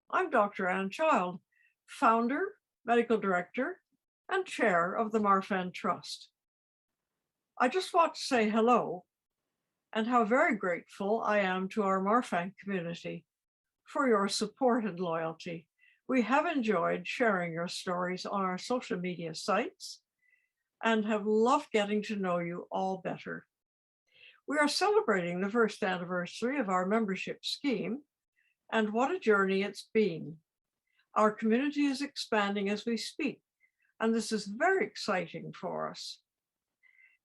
I'm Dr. Ann Child, founder, medical director, and chair of the Marfan Trust. I just want to say hello and how very grateful I am to our Marfan community for your support and loyalty. We have enjoyed sharing your stories on our social media sites and have loved getting to know you all better. We are celebrating the first anniversary of our membership scheme, and what a journey it's been. Our community is expanding as we speak, and this is very exciting for us.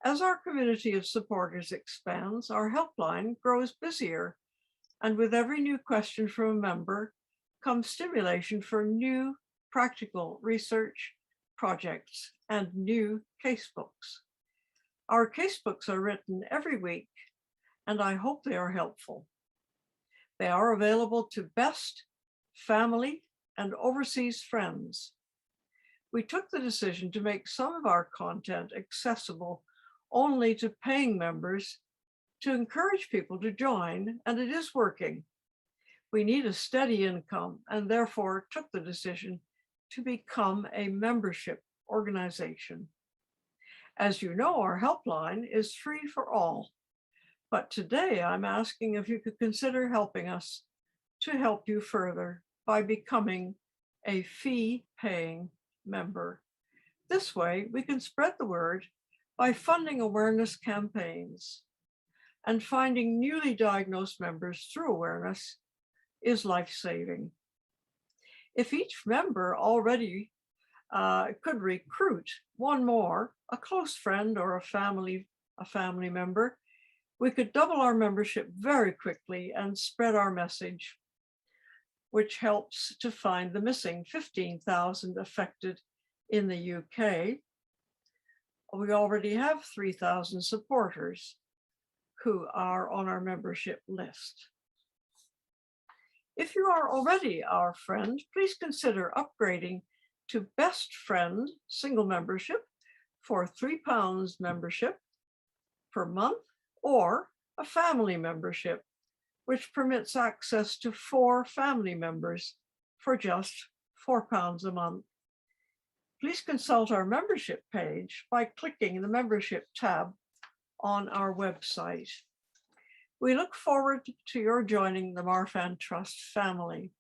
As our community of supporters expands, our helpline grows busier, and with every new question from a member comes stimulation for new practical research projects and new casebooks. Our casebooks are written every week, and I hope they are helpful. They are available to best, family, and overseas friends. We took the decision to make some of our content accessible only to paying members to encourage people to join, and it is working. We need a steady income and therefore took the decision to become a membership organization. As you know, our helpline is free for all, but today I'm asking if you could consider helping us to help you further by becoming a fee-paying member. This way, we can spread the word by funding awareness campaigns, and finding newly diagnosed members through awareness is life-saving. If each member already could recruit one more, a close friend or a family member, we could double our membership very quickly and spread our message, which helps to find the missing 15,000 affected in the UK. We already have 3,000 supporters who are on our membership list. If you are already our friend, please consider upgrading to Best Friend single membership for £3 membership per month, or a family membership, which permits access to 4 family members for just £4 a month. Please consult our membership page by clicking the membership tab on our website. We look forward to your joining the Marfan Trust family.